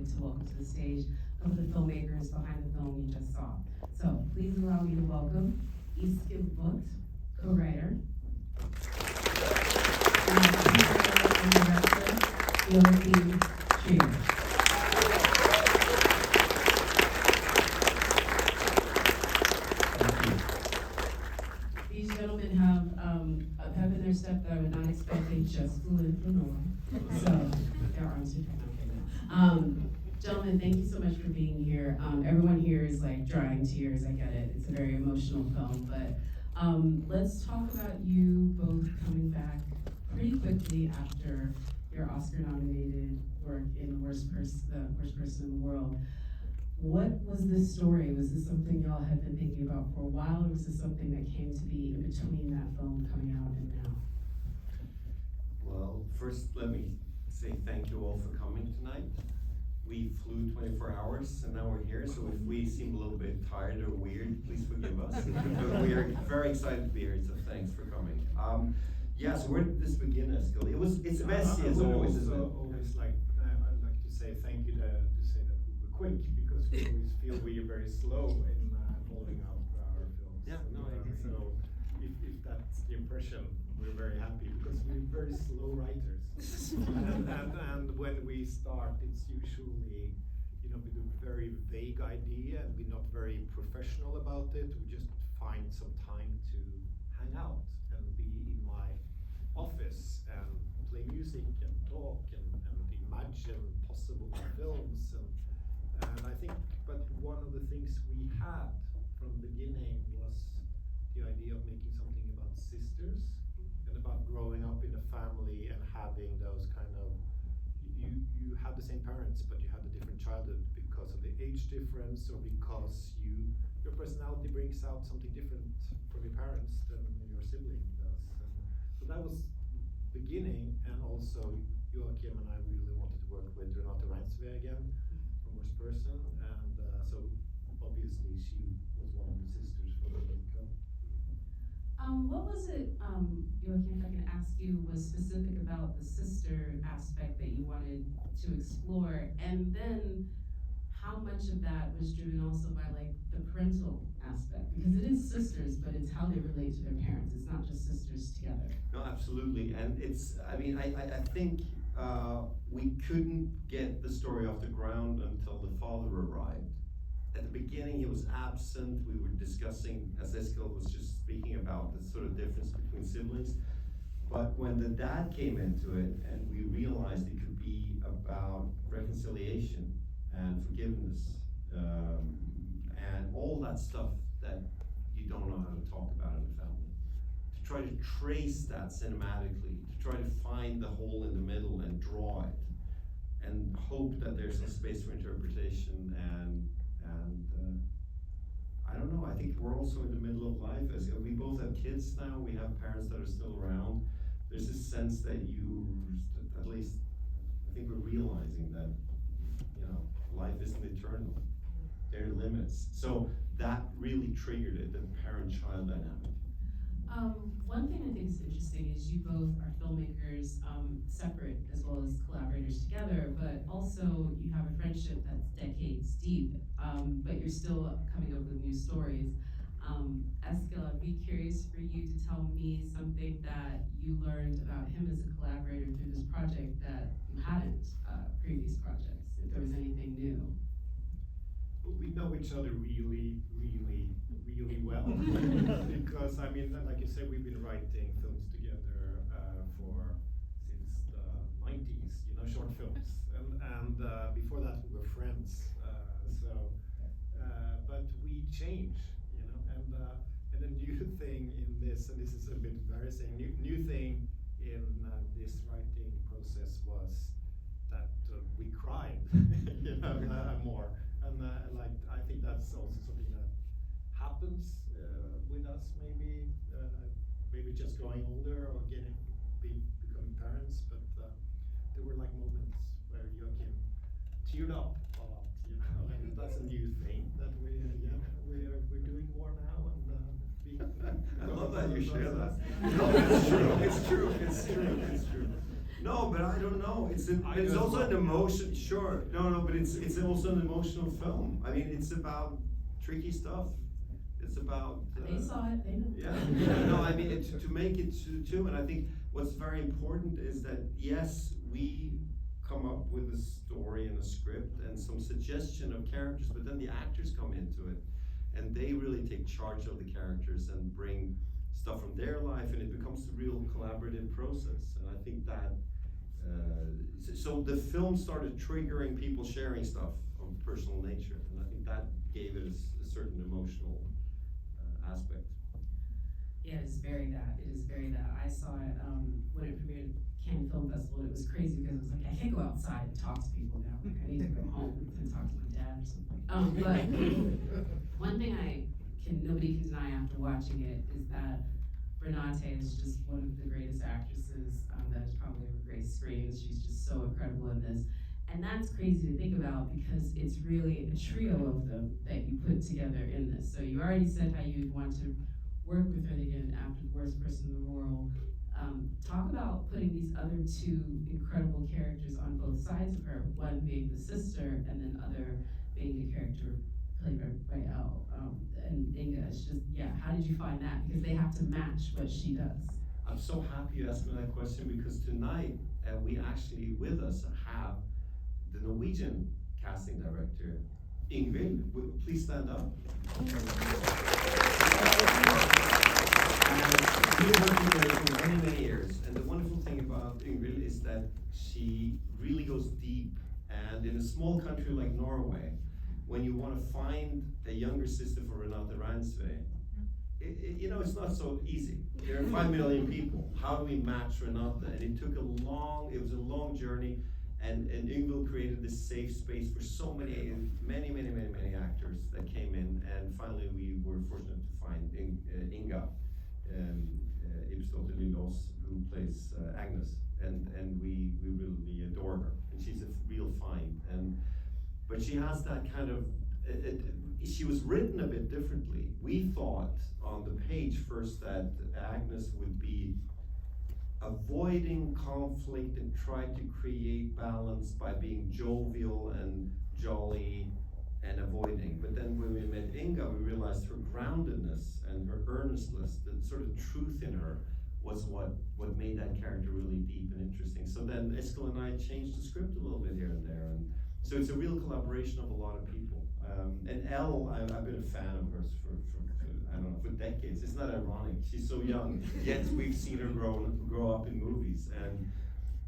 excited to welcome to the stage a couple of the filmmakers behind the film you just saw. So please allow me to welcome Eskil Vogt, co-writer, and director, Joachim. These gentlemen have a pep in their step that I would not expect. They just flew in from Norway. So their arms are tight. Gentlemen, thank you so much for being here. Everyone here is like drying tears. I get it. It's a very emotional film, but let's talk about you both coming back pretty quickly after your Oscar-nominated work in The Worst Person in the World. What was this story? Was this something y'all had been thinking about for a while, or was this something that came to be in between that film coming out and now? Well, first let me say thank you all for coming tonight. We flew 24 hours and now we're here, so if we seem a little bit tired or weird, please forgive us. But we are very excited to be here, so thanks for coming. Yeah, so where did this begin, Eskil? It's messy as always, isn't it? I'd like to say thank you to say that we were quick, because we always feel we are very slow in following up our films. Yeah, no, I agree. So if that's the impression, we're very happy, because we're very slow writers. and when we start, it's usually, with a very vague idea, and we're not very professional about it. We just find some time to hang out and be in my office and play music and talk and imagine possible films. And I think, but one of the things we had from the beginning was the idea of making something about sisters and about growing up in a family and having those kind of, you have the same parents, but you have a different childhood because of the age difference, or because your personality brings out something different from your parents than your sibling does. And so that was beginning, and also Joachim and I really wanted to work with Renate Reinsve again from Worst Person, and so obviously she was one of the sisters from the get-go. What was it, Joachim, if I can ask you, was specific about the sister aspect that you wanted to explore, and then how much of that was driven also by like the parental aspect? Because it is sisters, but it's how they relate to their parents. It's not just sisters together. No, absolutely, and I think we couldn't get the story off the ground until the father arrived. At the beginning, he was absent. We were discussing, as Eskil was just speaking about, the sort of difference between siblings. But when the dad came into it, and we realized it could be about reconciliation and forgiveness, and all that stuff that you don't know how to talk about in the family, to try to trace that cinematically, to try to find the hole in the middle and draw it, and hope that there's some space for interpretation. And I don't know, I think we're also in the middle of life. As we both have kids now, we have parents that are still around. There's this sense that at least I think we're realizing that life isn't eternal. There are limits. So that really triggered it, the parent-child dynamic. One thing I think is interesting is you both are filmmakers, separate as well as collaborators together, but also you have a friendship that's decades deep, but you're still coming up with new stories. Eskil, I'd be curious for you to tell me something that you learned about him as a collaborator through this project that you hadn't previous projects, if there was anything new. We know each other really, really, really well. Because like you said, we've been writing films together since the 90s, short films. And before that we were friends. But we change, and the new thing in this, and this is a bit embarrassing, new thing in this writing process was that we cried, more. And I think that's also something that happens with us, maybe just growing older or becoming parents. But there were like moments where Joachim teared up a lot, and that's a new thing that we're doing more now. And I love that you share that. No, it's true. It's true. No, but I don't know. It's just also an don't. emotion. Sure, no, but it's also an emotional film. I mean, it's about tricky stuff. It's about. They saw it, they know. Yeah, no, I mean, to make it too, and I think what's very important is that, yes, we come up with a story and a script and some suggestion of characters, but then the actors come into it, and they really take charge of the characters and bring stuff from their life, and it becomes a real collaborative process, and I think that, so the film started triggering people sharing stuff of personal nature, and I think that gave it a certain emotional aspect. Yeah, it is very that. It is very that. I saw it when it premiered at Cannes Film Festival. It was crazy because it was like, I can't go outside and talk to people now. Like, I need to go home and talk to my dad or something. But one thing nobody can deny after watching it is that Renate is just one of the greatest actresses that has probably ever graced screens. She's just so incredible in this. And that's crazy to think about because it's really a trio of them that you put together in this. So you already said how you'd want to work with her again after The Worst Person in the World. Talk about putting these other two incredible characters on both sides of her, one being the sister and then other being the character played by Elle and Inga. It's just, yeah, how did you find that? Because they have to match what she does. I'm so happy you asked me that question because tonight we actually with us have the Norwegian casting director, Ingvild. Please stand up. And we've worked with her for many, many years. And the wonderful thing about Ingvild is that she really goes deep. And in a small country like Norway, when you want to find a younger sister for Renate Reinsve, it's not so easy. There are 5 million people. How do we match Renate? And it was a long journey. And Ingvild created this safe space for so many actors that came in, and finally we were fortunate to find Inga Ibsdotter Lindås, who plays Agnes, and we really adore her, and she's a real find. But she has that kind of. She was written a bit differently. We thought on the page first that Agnes would be avoiding conflict and try to create balance by being jovial and jolly and avoiding. But then when we met Inga, we realized her groundedness and her earnestness, the sort of truth in her, was what made that character really deep and interesting. So then Eskil and I changed the script a little bit here and there. And so it's a real collaboration of a lot of people. And Elle, I've been a fan of hers for I don't know, for decades. It's not ironic. She's so young, yet we've seen her grow up in movies, and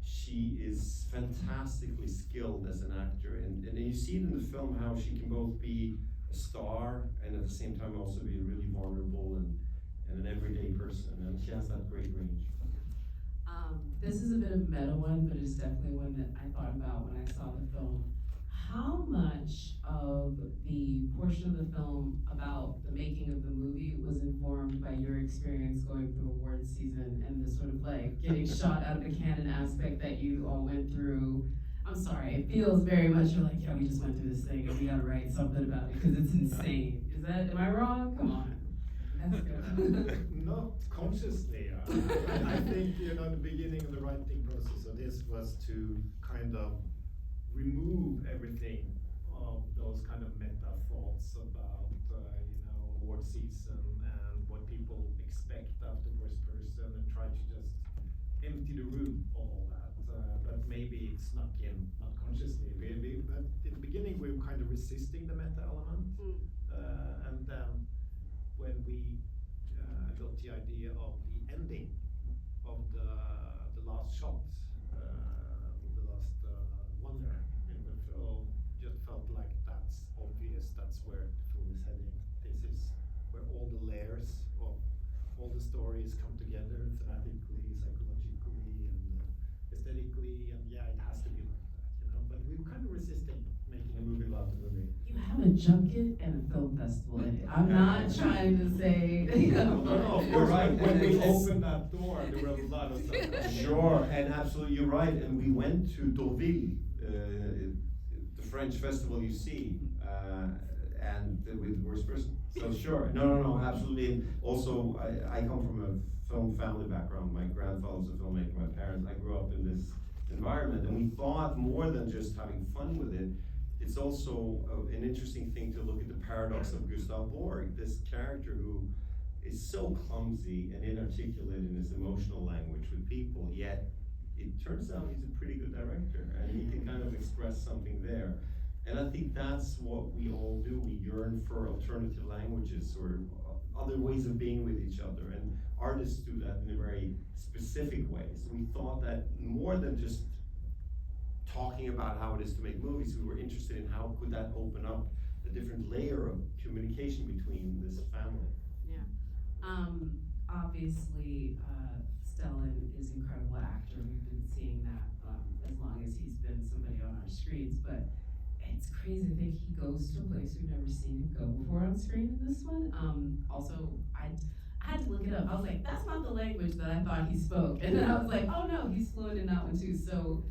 she is fantastically skilled as an actor. And you see it in the film how she can both be a star and at the same time also be really vulnerable and an everyday person. And she has that great range. This is a bit of a meta one, but it's definitely one that I thought about when I saw the film. How much of the portion of the film about the making of the movie was informed by your experience going through awards season and the sort of like getting shot out of a cannon aspect that you all went through? I'm sorry, it feels very much you're like, yeah, we just went through this thing and we gotta write something about it because it's insane. Am I wrong? Come on. That's good. Not consciously. I think, the beginning of the writing process of this was to kind of remove everything of those kind of meta thoughts about award season and what people expect after Worst Person, and try to just empty the room of all that. But maybe it snuck in, not consciously really. But in the beginning we were kind of resisting the meta element, and then when we got the idea of the ending of the last shot, the last wonder in the film, just felt like that's obvious. That's where the film is heading. This is where all the layers of all the stories come together thematically, psychologically, and aesthetically, and yeah, it has to be like that, But we were kind of resisting making a movie about the movie. You have a junket and a film festival in it. I'm not trying to say, No, of course, right. When we opened that door, there were a lot of stuff. Sure, and absolutely, you're right. And we went to Deauville, the French festival you see, and with Worst Person. So sure, no, absolutely. And also, I come from a film family background. My grandfather was a filmmaker. My parents. I grew up in this environment. And we thought more than just having fun with it, it's also an interesting thing to look at the paradox of Gustav Borg, this character who is so clumsy and inarticulate in his emotional language with people, yet it turns out he's a pretty good director and he can kind of express something there. And I think that's what we all do. We yearn for alternative languages or other ways of being with each other, and artists do that in a very specific way. So we thought that more than just talking about how it is to make movies, we were interested in how could that open up a different layer of communication between this family. Yeah. Obviously, Stellan is an incredible actor. We've been seeing that as long as he's been somebody on our screens. But it's crazy to think he goes to a place we've never seen him go before on screen in this one. Also, I had to look it up. I was like, that's not the language that I thought he spoke. And then I was like, oh no, he's fluent in that one too. So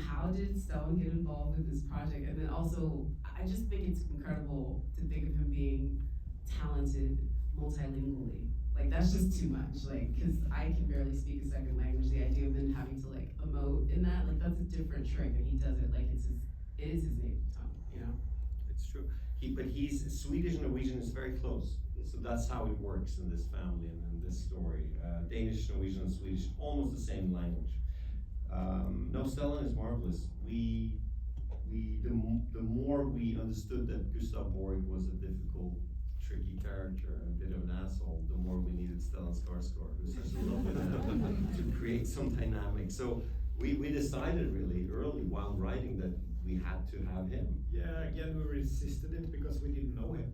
how did Stellan get involved with this project? And then also, I just think it's incredible to think of him being talented multilingually. Like, that's just too much. Like, because I can barely speak a second language. The idea of him having to like emote in that, like, that's a different trick, and he does it like it is his native tongue, you know? It's true. But he's Swedish and Norwegian is very close. So that's how it works in this family and in this story. Danish, Norwegian, and Swedish, almost the same language. No, Stellan is marvelous. The more we understood that Gustav Borg was a difficult, tricky character and a bit of an asshole, the more we needed Stellan Skarsgård, who's such a lovely man, to create some dynamic. So we decided really early while writing that we had to have him. Yeah, again, we resisted it because we didn't know him.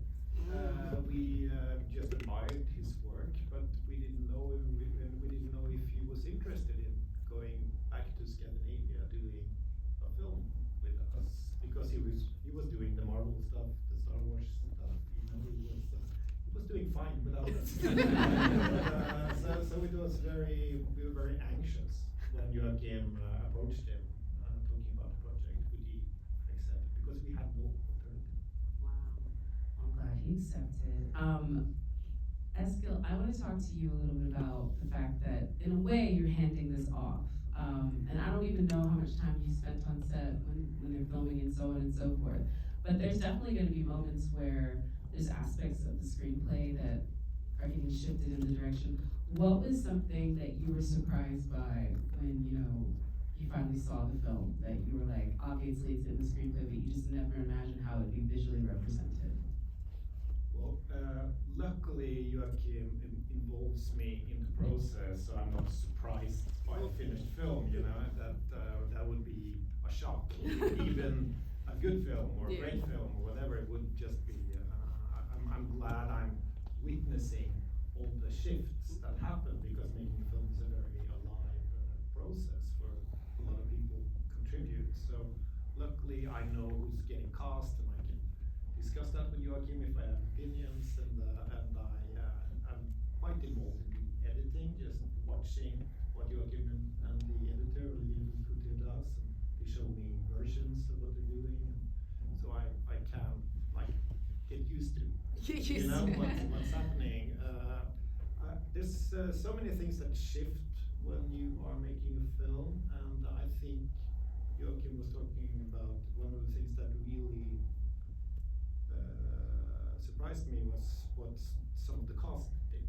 We just admired his work, but we didn't know him, and we didn't know if he was interested in going back to Scandinavia doing a film with us, because he was doing the Marvel stuff, the Star Wars stuff. You know, he was doing fine without us. So we were very anxious when Joachim approached him, talking about the project. Would he accept? Because we had no alternative. Wow, I'm glad he accepted. Eskil, I want to talk to you a little bit about the fact that, in a way, you're handing this off. And I don't even know how much time you spent on set when they're filming and so on and so forth. But there's definitely going to be moments where there's aspects of the screenplay that are getting shifted in the direction. What was something that you were surprised by when, you finally saw the film, that you were like, obviously it's in the screenplay, but you just never imagined how it would be visually represented? Well, luckily Joachim involves me in the process, so I'm not surprised by a finished film. That would be a shock. Even a good film or a great film or whatever, it would just be. I'm glad I'm witnessing all the shifts that happen, because making a film is a very alive process where a lot of people contribute. So luckily I know who's getting cast, and I can discuss that with Joachim if I have opinions, and I'm quite involved in the editing, just watching what Joachim and the editor Olivier Couture does, and they show me versions of what they're doing, and so I can like get used to what's happening. There's so many things that shift when you are making a film, and I think Joachim was talking about one of the things that really surprised me was what some of the cast did,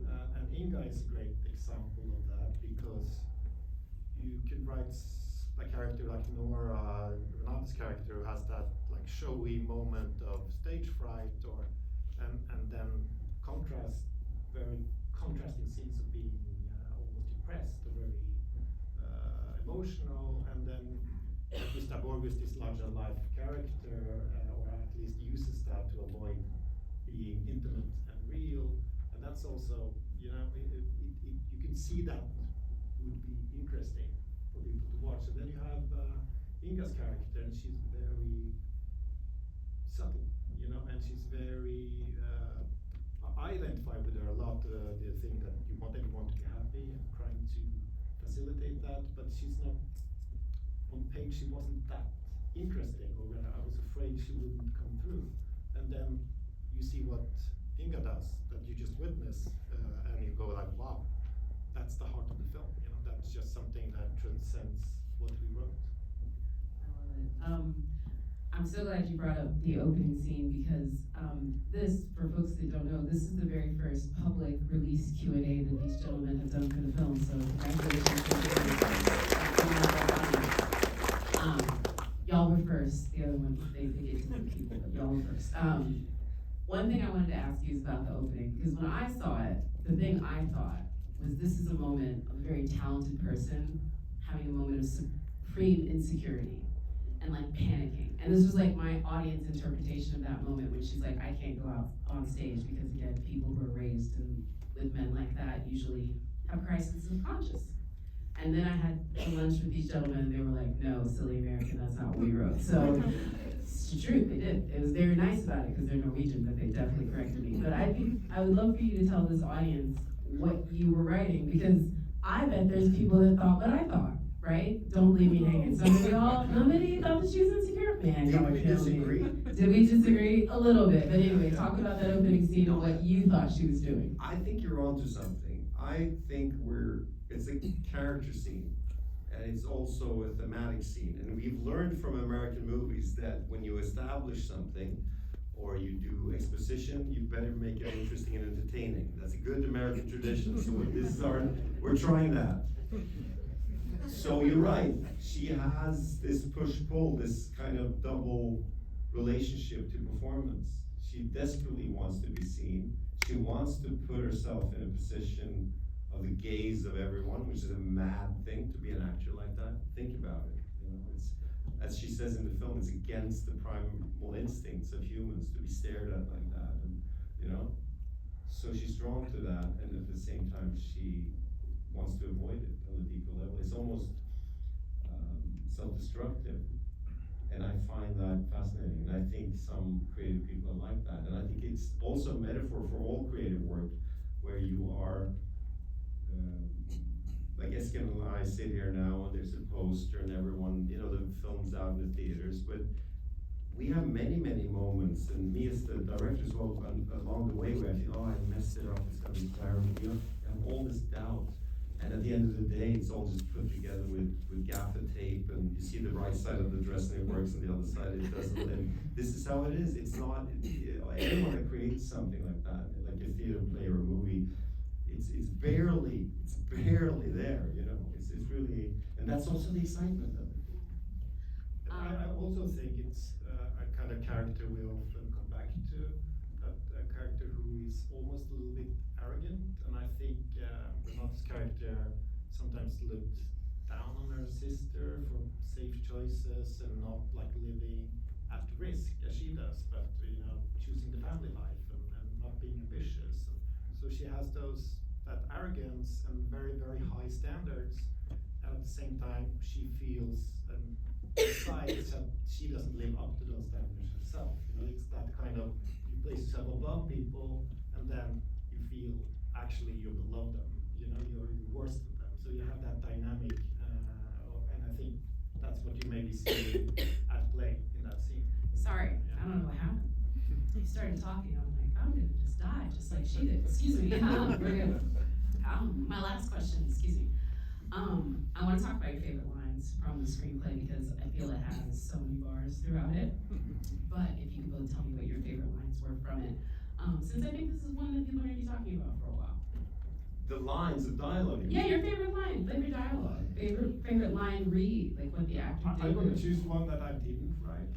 and Inga is a great example of that, because you can write a character like Nora, Renate's character, who has that like showy moment of stage fright, and then very contrasting scenes of being almost depressed or very emotional, and then Gustav Borg is this larger-than-life character, or at least uses that to avoid being intimate and real, and that's also, you can see that would be interesting for people to watch. And then you have Inga's character, and she's very subtle, and she's very, I identify with her a lot, the thing that you want everyone to be happy and trying to facilitate that, but she's not, on page she wasn't that interesting, or I was afraid she wouldn't come through. And then you see what Inga does, that you just witness, and you go like, wow, that's the heart of the film, that's just something that transcends what we wrote. I love it. I'm so glad you brought up the opening scene because this, for folks that don't know, this is the very first public release Q&A that these gentlemen have done for the film. So congratulations. Y'all were first. The other one, they get to the people, but y'all were first. One thing I wanted to ask you is about the opening, because when I saw it, the thing I thought was this is a moment of a very talented person having a moment of supreme insecurity and like panicking. And this was like my audience interpretation of that moment when she's like, I can't go out on stage because again, people who are raised with men like that usually have crisis of conscience. And then I had lunch with these gentlemen and they were like, no, silly American, that's not what we wrote. So it's the truth, they did. It was very nice about it because they're Norwegian, but they definitely corrected me. But I think I would love for you to tell this audience what you were writing, because I bet there's people that thought what I thought, right? Don't leave me hanging. Somebody thought that she was insecure. Man, y'all Did we kill disagree? me. Did we disagree? A little bit. But anyway, talk about that opening scene and what you thought she was doing. I think you're onto something. I think it's a character scene, and it's also a thematic scene. And we've learned from American movies that when you establish something, or you do exposition, you better make it interesting and entertaining. That's a good American tradition, so we're trying that. So you're right, she has this push-pull, this kind of double relationship to performance. She desperately wants to be seen. She wants to put herself in a position of the gaze of everyone, which is a mad thing to be an actor like that. Think about it. You know, it's, as she says in the film, it's against the primal instincts of humans to be stared at like that, and you know. So she's drawn to that, and at the same time, she wants to avoid it on a deeper level. It's almost self-destructive, and I find that fascinating. And I think some creative people are like that, and I think it's also a metaphor for all creative work, where you are. Like Eskil and I sit here now, and there's a poster, and everyone, you know, the film's out in the theaters, but we have many, many moments, and me as the director as well, along the way, where I think, oh, I messed it up, it's gonna be terrible. You have all this doubt, and at the end of the day, it's all just put together with gaffer tape, and you see the right side of the dress and it works, and the other side it doesn't. And this is how it is. It's not, anyone that creates something like that, like a theater play or a movie, it's barely there, you know. It's really, and that's also the excitement of it. I also think it's a kind of character we often come back to, a character who is almost a little bit arrogant, and I think Renate's character sometimes looked down on her sister for safe choices and not like living at risk as she does, but you know, choosing the family life and not being ambitious. And so she has that arrogance and very, very high standards, and at the same time she feels decides that she doesn't live up to those standards herself. You know, it's that kind of, you place yourself above people, and then you feel actually you below them. You know, you're worse than them. So you have that dynamic, and I think that's what you maybe see at play in that scene. Sorry, I don't know what happened. He started talking, I'm like, I'm gonna just die, just like she did. Excuse me. We're good. My last question, excuse me. I want to talk about your favorite lines from the screenplay because I feel it has so many bars throughout it. But if you could both tell me what your favorite lines were from it, since I think this is one that people are going to be talking about for a while. The lines of dialogue. Yeah, your favorite line, favorite dialogue, favorite line read, like what the actor did. I'm going to choose one that I didn't write.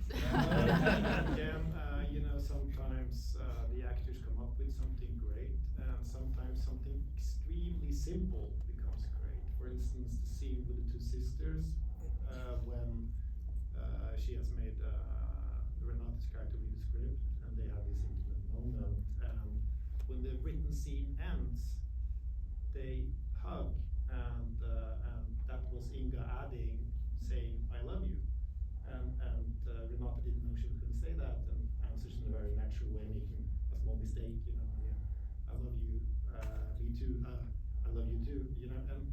Again, you know, sometimes the actors come up with something great, and sometimes something extremely simple becomes great. For instance, the scene with the two sisters, when she has made Renate's character read the script, and they have this intimate moment, and when the written scene ends, they hug, and that was Inga adding, saying, I love you. And Renate didn't know she couldn't say that, and answers in a very natural way, making a small mistake, you know, yeah, I love you, me too, I love you too, you know, and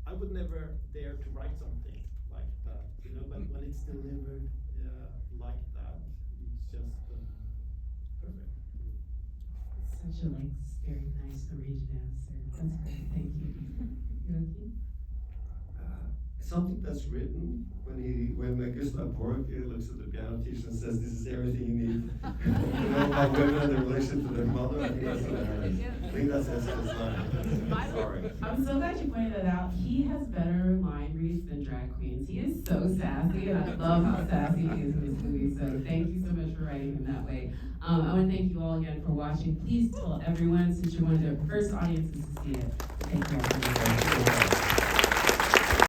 I would never dare to write something like that, you know, but when it's delivered like that, it's just perfect. Such a very nice Norwegian answer. That's great, thank you. Joachim? something that's written when Gustav Borg looks at the piano teacher and says, "This is everything you need." You know, about women and their relationship to their mother. I think that's hilarious. I think that's Eskil's line. Sorry. I'm so glad you pointed that out. He has better line reads than drag queens. He is so sassy, and I love how sassy he is in this movie. So thank you so much for writing him that way. I want to thank you all again for watching. Please tell everyone, since you're one of the first audiences to see it. Thank you all for being here.